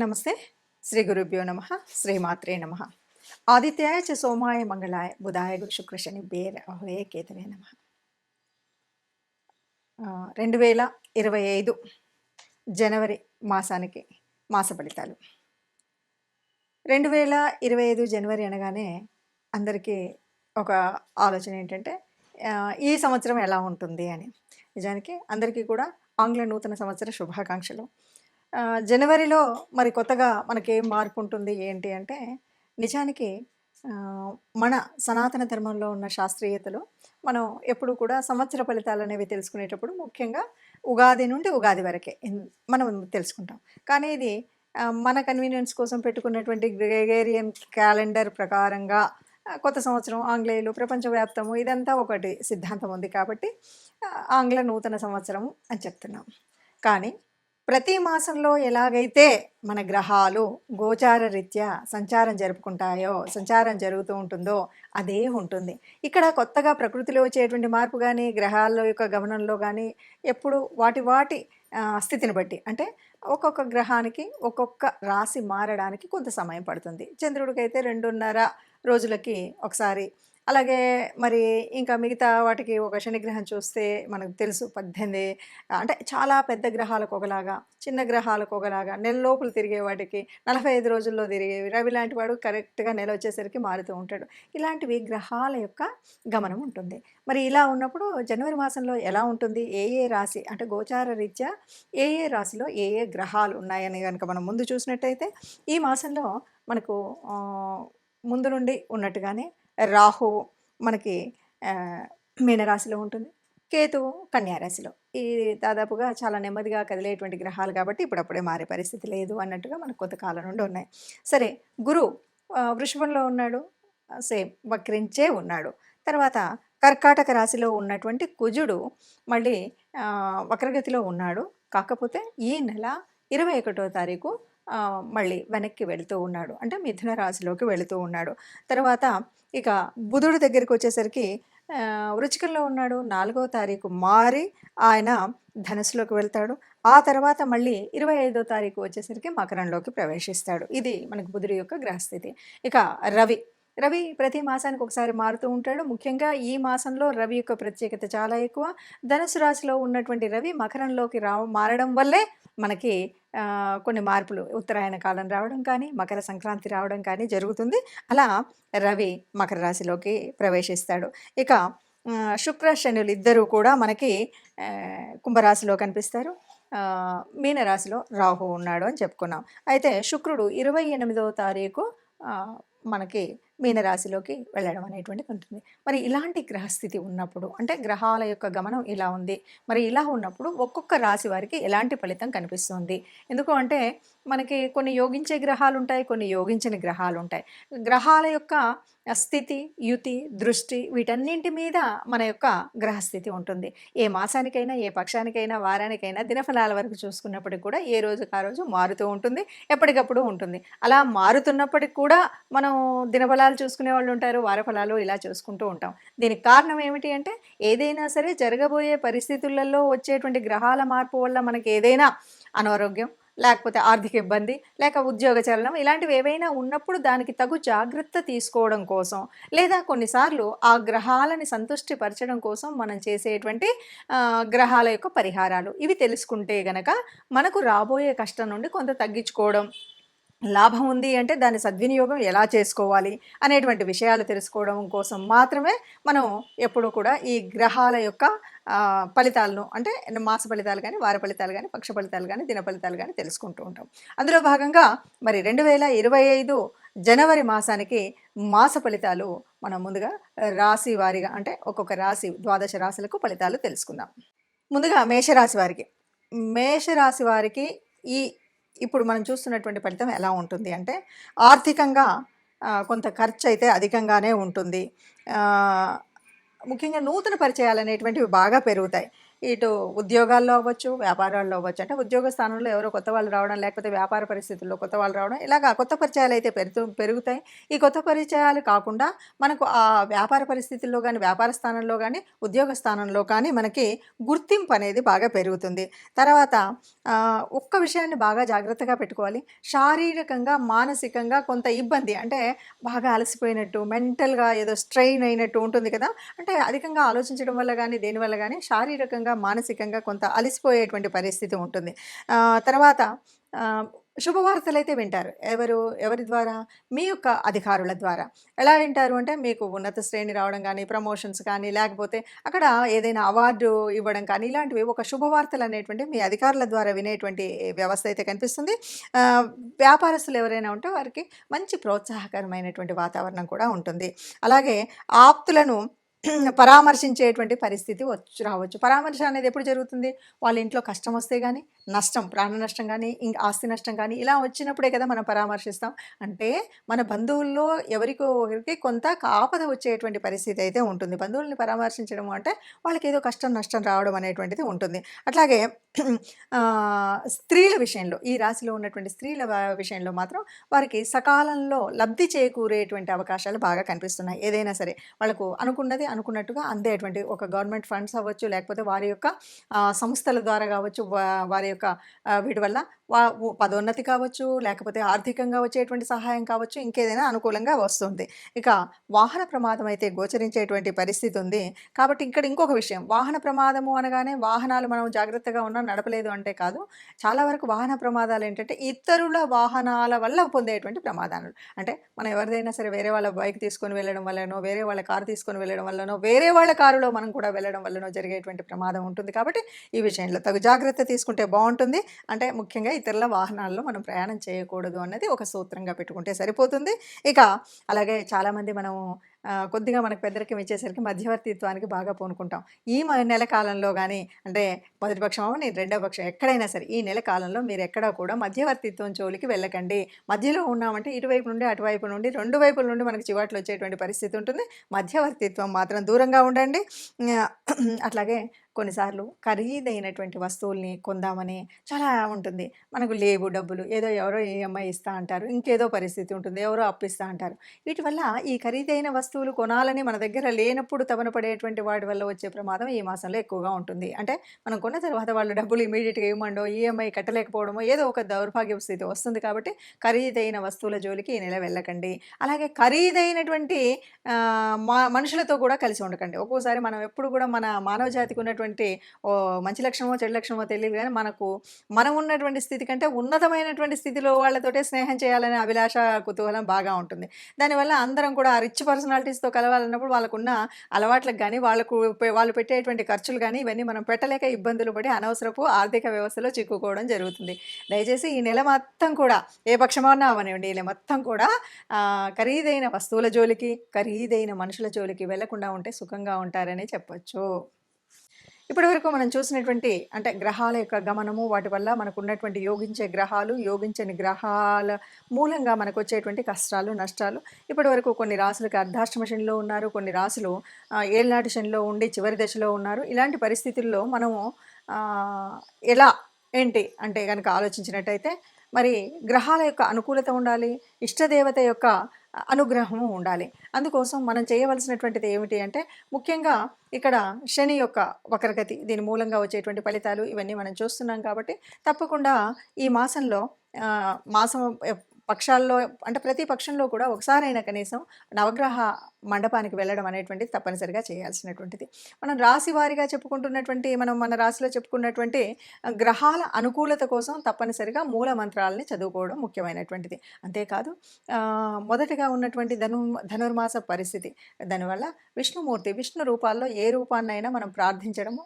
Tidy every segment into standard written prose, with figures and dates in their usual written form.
నమస్తే. శ్రీ గురుభ్యో నమః. శ్రీమాత్రే నమః. ఆదిత్యాయ చ సోమాయ మంగళాయ బుధాయ గురు శుక్ర శని బేరహే కేతవే నమః. 2025 జనవరి మాసానికి మాస ఫలితాలు. 2025 జనవరి అనగానే అందరికీ ఒక ఆలోచన ఏంటంటే ఈ సంవత్సరం ఎలా ఉంటుంది అని. నిజానికి అందరికీ కూడా ఆంగ్ల నూతన సంవత్సర శుభాకాంక్షలు. జనవరిలో మరి కొత్తగా మనకేం మార్పు ఉంటుంది ఏంటి అంటే, నిజానికి మన సనాతన ధర్మంలో ఉన్న శాస్త్రీయతలో మనం ఎప్పుడు కూడా సంవత్సర ఫలితాలనేవి తెలుసుకునేటప్పుడు ముఖ్యంగా ఉగాది నుండి ఉగాది వరకే మనం తెలుసుకుంటాం. కానీ ఇది మన కన్వీనియన్స్ కోసం పెట్టుకున్నటువంటి గ్రెగేరియన్ క్యాలెండర్ ప్రకారంగా కొత్త సంవత్సరం ఆంగ్లేయులు ప్రపంచవ్యాప్తము ఇదంతా ఒకటి సిద్ధాంతం ఉంది కాబట్టి ఆంగ్ల నూతన సంవత్సరం అని చెప్తున్నాం. కానీ ప్రతి మాసంలో ఎలాగైతే మన గ్రహాలు గోచార రీత్యా సంచారం జరుగుతూ ఉంటుందో అదే ఉంటుంది. ఇక్కడ కొత్తగా ప్రకృతిలో వచ్చేటువంటి మార్పు కానీ గ్రహాల యొక్క గమనంలో కానీ ఎప్పుడు వాటి స్థితిని బట్టి అంటే ఒక్కొక్క గ్రహానికి ఒక్కొక్క రాశి మారడానికి కొంత సమయం పడుతుంది. చంద్రుడికైతే 2.5 రోజులకి ఒకసారి, అలాగే మరి ఇంకా మిగతా వాటికి ఒక శనిగ్రహం చూస్తే మనకు తెలుసు 18 అంటే చాలా పెద్ద గ్రహాలకు ఒకలాగా, చిన్న గ్రహాలకు ఒకలాగా, నెల లోపల తిరిగే వాటికి 45 రోజుల్లో తిరిగేవి. రవి లాంటి వాడు కరెక్ట్గా నెల వచ్చేసరికి మారుతూ ఉంటాడు. ఇలాంటివి గ్రహాల యొక్క గమనం ఉంటుంది. మరి ఇలా ఉన్నప్పుడు జనవరి మాసంలో ఎలా ఉంటుంది, ఏ రాశి అంటే గోచార రీత్యా ఏ రాశిలో ఏ గ్రహాలు ఉన్నాయని కనుక మనం ముందు చూసినట్టయితే ఈ మాసంలో మనకు ముందు నుండి ఉన్నట్టుగానే రాహువు మనకి మీనరాశిలో ఉంటుంది, కేతువు కన్యారాశిలో. ఈ దాదాపుగా చాలా నెమ్మదిగా కదిలేటువంటి గ్రహాలు కాబట్టి ఇప్పుడప్పుడే మారే పరిస్థితి లేదు అన్నట్టుగా మనకు కొంతకాలం నుండి ఉన్నాయి. సరే, గురువు వృషభంలో ఉన్నాడు, సేమ్ వక్రించే ఉన్నాడు. తర్వాత కర్కాటక రాశిలో ఉన్నటువంటి కుజుడు మళ్ళీ వక్రగతిలో ఉన్నాడు. కాకపోతే ఈ నెల 21వ తారీఖు మళ్ళీ వెనక్కి వెళుతూ ఉన్నాడు, అంటే మిథున రాశిలోకి వెళుతూ ఉన్నాడు. తర్వాత ఇక బుధుడు దగ్గరికి వచ్చేసరికి వృచ్చికంలో ఉన్నాడు, 4వ తారీఖు మారి ఆయన ధనుసులోకి వెళ్తాడు. ఆ తర్వాత మళ్ళీ 25వ తారీఖు వచ్చేసరికి మకరంలోకి ప్రవేశిస్తాడు. ఇది మనకు బుధుడి యొక్క గ్రహస్థితి. ఇక రవి ప్రతి మాసానికి ఒకసారి మారుతూ ఉంటాడు. ముఖ్యంగా ఈ మాసంలో రవి యొక్క ప్రత్యేకత చాలా ఎక్కువ. ధనుసు రాశిలో ఉన్నటువంటి రవి మకరంలోకి మారడం వల్లే మనకి కొన్ని మార్పులు, ఉత్తరాయణ కాలం రావడం కానీ మకర సంక్రాంతి రావడం కానీ జరుగుతుంది. అలా రవి మకర రాశిలోకి ప్రవేశిస్తాడు. ఇక శుక్ర శనులు ఇద్దరూ కూడా మనకి కుంభరాశిలో కనిపిస్తారు. మీనరాశిలో రాహు ఉన్నాడు అని చెప్పుకున్నాం. అయితే శుక్రుడు 28వ తారీఖు మనకి మీనరాశిలోకి వెళ్ళడం అనేటువంటిది ఉంటుంది. మరి ఇలాంటి గ్రహస్థితి ఉన్నప్పుడు అంటే గ్రహాల యొక్క గమనం ఇలా ఉంది. మరి ఇలా ఉన్నప్పుడు ఒక్కొక్క రాశి వారికి ఎలాంటి ఫలితం కనిపిస్తుంది? ఎందుకు అంటే మనకి కొన్ని యోగించే గ్రహాలు ఉంటాయి, కొన్ని యోగించని గ్రహాలు ఉంటాయి. గ్రహాల యొక్క స్థితి, యుతి, దృష్టి వీటన్నింటి మీద మన యొక్క గ్రహస్థితి ఉంటుంది. ఏ మాసానికైనా, ఏ పక్షానికైనా, వారానికైనా దినఫలాల వరకు చూసుకున్నప్పటికి కూడా ఏ రోజుకు ఆ రోజు మారుతూ ఉంటుంది, ఎప్పటికప్పుడు ఉంటుంది. అలా మారుతున్నప్పటికి కూడా మనం దినఫలాలు చూసుకునే వాళ్ళు ఉంటారు, వారఫలాలు ఇలా చూసుకుంటూ ఉంటాం. దీనికి కారణం ఏమిటి అంటే ఏదైనా సరే జరగబోయే పరిస్థితులలో వచ్చేటువంటి గ్రహాల మార్పు వల్ల మనకి ఏదైనా అనారోగ్యం, లేకపోతే ఆర్థిక ఇబ్బంది, లేక ఉద్యోగ చలనం ఇలాంటివి ఏవైనా ఉన్నప్పుడు దానికి తగు జాగ్రత్త తీసుకోవడం కోసం, లేదా కొన్నిసార్లు ఆ గ్రహాలని సంతృష్టిపరచడం కోసం మనం చేసేటువంటి గ్రహాల యొక్క పరిహారాలు ఇవి తెలుసుకుంటే గనక మనకు రాబోయే కష్టం నుండి కొంత తగ్గించుకోవడం, లాభం ఉంది అంటే దాని సద్వినియోగం ఎలా చేసుకోవాలి అనేటువంటి విషయాలు తెలుసుకోవడం కోసం మాత్రమే మనం ఎప్పుడూ కూడా ఈ గ్రహాల యొక్క ఫలితాలను అంటే మాస ఫలితాలు కానీ, వార ఫలితాలు కానీ, పక్ష ఫలితాలు కానీ, దిన ఫలితాలు కానీ తెలుసుకుంటూ ఉంటాం. అందులో భాగంగా మరి 2025 జనవరి మాసానికి మాస ఫలితాలు మనం ముందుగా రాశి వారిగా అంటే ఒక్కొక్క రాశి 12 రాశులకు ఫలితాలు తెలుసుకుందాం. ముందుగా మేషరాశి వారికి ఇప్పుడు మనం చూస్తున్నటువంటి ఫలితం ఎలా ఉంటుంది అంటే ఆర్థికంగా కొంత ఖర్చు అయితే అధికంగానే ఉంటుంది. ముఖ్యంగా నూతన పరిచయాలు అనేటువంటివి బాగా పెరుగుతాయి. ఇటు ఉద్యోగాల్లో అవ్వచ్చు, వ్యాపారాల్లో అవ్వచ్చు. అంటే ఉద్యోగ స్థానంలో ఎవరో కొత్త వాళ్ళు రావడం, లేకపోతే వ్యాపార పరిస్థితుల్లో కొత్త వాళ్ళు రావడం, ఇలాగా కొత్త పరిచయాలైతే పెరుగుతాయి. ఈ కొత్త పరిచయాలు కాకుండా మనకు ఆ వ్యాపార పరిస్థితుల్లో గానీ, వ్యాపార స్థానంలో గానీ, ఉద్యోగ స్థానంలో కానీ మనకి గుర్తింపు అనేది బాగా పెరుగుతుంది. తర్వాత ఒక్క విషయాన్ని బాగా జాగ్రత్తగా పెట్టుకోవాలి. శారీరకంగా, మానసికంగా కొంత ఇబ్బంది అంటే బాగా అలసిపోయినట్టు, మెంటల్‌గా ఏదో స్ట్రెయిన్ అయినట్టు ఉంటుంది కదా! అంటే అధికంగా ఆలోచించడం వల్ల గానీ, దేనివల్ల గానీ శారీరకంగా, మానసికంగా కొంత అలిసిపోయేటువంటి పరిస్థితి ఉంటుంది. తర్వాత ఆహ్, శుభవార్తలైతే వింటారు. ఎవరి ద్వారా? మీ యొక్క అధికారుల ద్వారా. ఎలా వింటారు అంటే, మీకు ఉన్నత శ్రేణి రావడం గానీ, ప్రమోషన్స్ కానీ, లేకపోతే అక్కడ ఏదైనా అవార్డు ఇవ్వడం కానీ, ఇలాంటివి ఒక శుభవార్తలనేటువంటివి మీ అధికారుల ద్వారా వినేటువంటి వ్యవస్థ అయితే కనిపిస్తుంది. ఆహ్, వ్యాపారస్తులు ఎవరైనా ఉంటే వారికి మంచి ప్రోత్సాహకరమైనటువంటి వాతావరణం కూడా ఉంటుంది. అలాగే ఆప్తులను పరామర్శించేటువంటి పరిస్థితి రావచ్చు. పరామర్శ అనేది ఎప్పుడు జరుగుతుంది? వాళ్ళ ఇంట్లో కష్టం వస్తే గానీ, నష్టం, ప్రాణ నష్టం గానీ, ఆస్తి నష్టం గానీ, ఇలా వచ్చినప్పుడే కదా మనం పరామర్శిస్తాం. అంటే మన బంధువుల్లో ఎవరికో ఒకరికి కొంత ఆపద వచ్చేటువంటి పరిస్థితి అయితే ఉంటుంది. బంధువుల్ని పరామర్శించడం అంటే వాళ్ళకేదో కష్టం, నష్టం రావడం అనేటువంటిది ఉంటుంది. అట్లాగే స్త్రీల విషయంలో, ఈ రాశిలో ఉన్నటువంటి స్త్రీల విషయంలో మాత్రం వారికి సకాలంలో లబ్ధి చేకూరేటువంటి అవకాశాలు బాగా కనిపిస్తున్నాయి. ఏదైనా సరే వాళ్ళకు అనుకున్నది అనుకున్నట్టుగా అందేటువంటి ఒక గవర్నమెంట్ ఫండ్స్ అవ్వచ్చు, లేకపోతే వారి యొక్క సంస్థల ద్వారా కావచ్చు, వారి యొక్క వీటి వల్ల పదోన్నతి కావచ్చు, లేకపోతే ఆర్థికంగా వచ్చేటువంటి సహాయం కావచ్చు, ఇంకేదైనా అనుకూలంగా వస్తుంది. ఇక వాహన ప్రమాదం అయితే గోచరించేటువంటి పరిస్థితి ఉంది. కాబట్టి ఇక్కడ ఇంకొక విషయం, వాహన ప్రమాదము అనగానే వాహనాలు మనం జాగ్రత్తగా ఉన్నా నడపలేదు అంటే కాదు. చాలా వరకు వాహన ప్రమాదాలు ఏంటంటే ఇతరుల వాహనాల వల్ల పొందేటువంటి ప్రమాదాలు. అంటే మనం ఎవరిదైనా సరే వేరే వాళ్ళ బైక్ తీసుకొని వెళ్ళడం వల్లనో, వేరే వాళ్ళ కారు తీసుకొని వెళ్ళడం వల్లనో, వేరే వాళ్ళ కారులో మనం కూడా వెళ్ళడం వల్లనో జరిగేటువంటి ప్రమాదం ఉంటుంది. కాబట్టి ఈ విషయంలో తగు జాగ్రత్త తీసుకుంటే బావుంటుంది. అంటే ముఖ్యంగా ఇతరుల వాహనాల్లో మనం ప్రయాణం చేయకూడదు అన్నది ఒక సూత్రంగా పెట్టుకుంటే సరిపోతుంది. ఇక అలాగే చాలామంది మనము కొద్దిగా మనకు పెద్దరికం ఇచ్చేసరికి మధ్యవర్తిత్వానికి బాగా పూనుకుంటాం. ఈ నెల కాలంలో గానీ, అంటే మొదటి పక్షం అవ్వని, రెండో పక్షం ఎక్కడైనా సరే ఈ నెల కాలంలో మీరెక్కడా కూడా మధ్యవర్తిత్వం జోలికి వెళ్ళకండి. మధ్యలో ఉన్నామంటే ఇటువైపు నుండి, అటువైపు నుండి, 2 వైపుల నుండి మనకు చివాట్లు వచ్చేటువంటి పరిస్థితి ఉంటుంది. మధ్యవర్తిత్వం మాత్రం దూరంగా ఉండండి. అట్లాగే కొన్నిసార్లు ఖరీదైనటువంటి వస్తువుల్ని కొందామని చాలా ఉంటుంది. మనకు లేవు డబ్బులు. ఏదో ఎవరో ఈఎంఐ ఇస్తా అంటారు. ఇంకేదో పరిస్థితి ఉంటుంది. ఎవరో అప్పిస్తా అంటారు. వీటి వల్ల ఈ ఖరీదైన వస్తువులు కొనాలని మన దగ్గర లేనప్పుడు తపన పడేటువంటి వాటి వల్ల వచ్చే ప్రమాదం ఈ మాసంలో ఎక్కువగా ఉంటుంది. అంటే మనం కొన్న తర్వాత వాళ్ళు డబ్బులు ఇమ్మీడియేట్‌గా ఇవ్వమండో, ఈఎంఐ కట్టలేకపోవడమో ఏదో ఒక దౌర్భాగ్యపు స్థితి వస్తుంది కాబట్టి ఖరీదైన వస్తువుల జోలికి ఈ నెల వెళ్ళకండి. అలాగే ఖరీదైనటువంటి మనుషులతో కూడా కలిసి ఉండకండి. ఒక్కోసారి మనం ఎప్పుడు కూడా మన మానవ జాతికి ఉన్నటువంటి మంచి లక్షణమో, చెడు లక్షణమో తెలీదు గానీ మనం ఉన్నటువంటి స్థితి కంటే ఉన్నతమైనటువంటి స్థితిలో వాళ్ళతోటే స్నేహం చేయాలనే అభిలాష, కుతూహలం బాగా ఉంటుంది. దానివల్ల అందరం కూడా ఆ రిచ్ పర్సనాలిటీస్‌తో కలవాలన్నప్పుడు వాళ్ళకున్న అలవాట్లకు గానీ, వాళ్ళు పెట్టేటువంటి ఖర్చులు గానీ, ఇవన్నీ మనం పెట్టలేక ఇబ్బందులు పడి అనవసరపు ఆర్థిక వ్యవస్థలో చిక్కుకోవడం జరుగుతుంది. దయచేసి ఈ నెల మొత్తం కూడా ఏ పక్షమన్నా అవ్వనివ్వండి, ఈ నెల మొత్తం కూడా ఖరీదైన వస్తువుల జోలికి, ఖరీదైన మనుషుల జోలికి వెళ్ళకుండా ఉంటే సుఖంగా ఉంటారనే చెప్పొచ్చు. ఇప్పటివరకు మనం చూసినటువంటి అంటే గ్రహాల యొక్క గమనము, వాటి వల్ల మనకున్నటువంటి యోగించే గ్రహాలు, యోగించని గ్రహాల మూలంగా మనకొచ్చేటువంటి కష్టాలు, నష్టాలు. ఇప్పటివరకు కొన్ని రాసులకి అర్ధాష్టమ శనిలో ఉన్నారు. కొన్ని రాసులు ఏళ్నాటి శనిలో ఉండి చివరి దశలో ఉన్నారు. ఇలాంటి పరిస్థితుల్లో మనము ఆహ్, ఎలా ఏంటి అంటే గనక ఆలోచించినట్టయితే మరి గ్రహాల యొక్క అనుకూలత ఉండాలి. ఇష్టదేవత యొక్క అనుగ్రహము ఉండాలి. అందుకోసం మనం చేయవలసినటువంటిది ఏమిటి అంటే ముఖ్యంగా ఇక్కడ శని యొక్క వక్రగతి, దీని మూలంగా వచ్చేటువంటి ఫలితాలు ఇవన్నీ మనం చూస్తున్నాం కాబట్టి తప్పకుండా ఈ మాసంలో మాసం పక్షాల్లో అంటే ప్రతి పక్షంలో కూడా ఒకసారైనా కనీసం నవగ్రహ మండపానికి వెళ్ళడం అనేటువంటిది తప్పనిసరిగా చేయాల్సినటువంటిది. మనం రాశి వారీగా చెప్పుకుంటున్నటువంటి మన రాశిలో చెప్పుకున్నటువంటి గ్రహాల అనుకూలత కోసం తప్పనిసరిగా మూల మంత్రాలని చదువుకోవడం ముఖ్యమైనటువంటిది. అంతేకాదు మొదటగా ఉన్నటువంటి ధనుర్మాస పరిస్థితి, దానివల్ల విష్ణు రూపాల్లో ఏ రూపాన్నైనా మనం ప్రార్థించడము,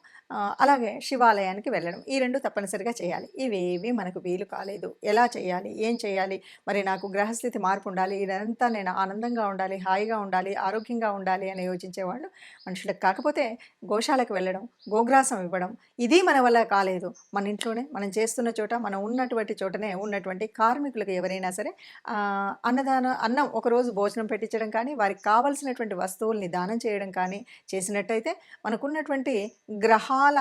అలాగే శివాలయానికి వెళ్ళడం, ఈ 2 తప్పనిసరిగా చేయాలి. ఇవేవి మనకు వీలు కాలేదు. ఎలా చేయాలి? ఏం చేయాలి? మరి నాకు గ్రహస్థితి మార్పు ఉండాలి, ఇదంతా నేను ఆనందంగా ఉండాలి, హాయిగా ఉండాలి, ఆరోగ్యంగా ఉండాలి అని యోచించేవాళ్ళు మనుషులకు. కాకపోతే గోశాలకు వెళ్ళడం, గోగ్రాసం ఇవ్వడం ఇది మన వల్ల కాలేదు. మన ఇంట్లోనే మనం చేస్తున్న చోట, మనం ఉన్నటువంటి చోటనే ఉన్నటువంటి కార్మికులకు ఎవరైనా సరే అన్నం ఒకరోజు భోజనం పెట్టించడం కానీ, వారికి కావాల్సినటువంటి వస్తువుల్ని దానం చేయడం కానీ చేసినట్టయితే మనకున్నటువంటి గ్రహాల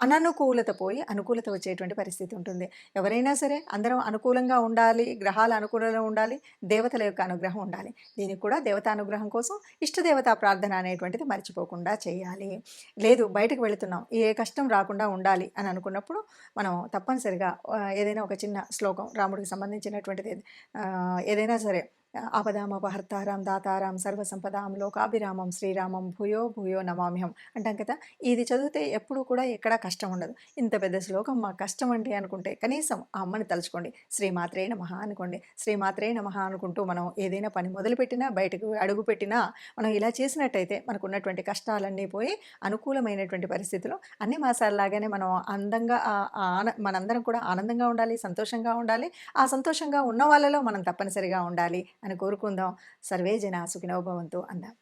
అననుకూలత పోయి అనుకూలత వచ్చేటువంటి పరిస్థితి ఉంటుంది. ఎవరైనా సరే అందరం అనుకూలంగా ఉండాలి, గ్రహాల అనుకూలంగా ఉండాలి, దేవతల యొక్క అనుగ్రహం ఉండాలి. దీనికి కూడా దేవతా అనుగ్రహం కోసం ఇష్టదేవతా ప్రార్థన అనేటువంటిది మర్చిపోకుండా చేయాలి. లేదు బయటకు వెళుతున్నాం, ఏ కష్టం రాకుండా ఉండాలి అని అనుకున్నప్పుడు మనం తప్పనిసరిగా ఏదైనా ఒక చిన్న శ్లోకం రాముడికి సంబంధించినటువంటిది ఏదైనా సరే ఆపదామపహర్తారాం దాతారాం సర్వసంపదాం లోకాభిరామం శ్రీరామం భూయో భూయో నమామ్యహం అంటాం కదా. ఇది చదివితే ఎప్పుడు కూడా ఎక్కడా కష్టం ఉండదు. ఇంత పెద్ద శ్లోకం మా కష్టం అంటే అనుకుంటే కనీసం ఆ అమ్మని తలుచుకోండి, శ్రీమాత్రే నమః అనుకోండి. శ్రీమాత్రే నమః అనుకుంటూ మనం ఏదైనా పని మొదలుపెట్టినా బయటకు అడుగు పెట్టినా మనం ఇలా చేసినట్టయితే మనకు ఉన్నటువంటి కష్టాలన్నీ పోయి అనుకూలమైనటువంటి పరిస్థితులు అన్ని మాసాల్లాగానే మనం అందంగా మనందరం కూడా ఆనందంగా ఉండాలి, సంతోషంగా ఉండాలి. ఆ సంతోషంగా ఉన్న వాళ్ళలో మనం తప్పనిసరిగా ఉండాలి అని కోరుకుందాం. సర్వే జనా సుఖినో భవంతు అందాం.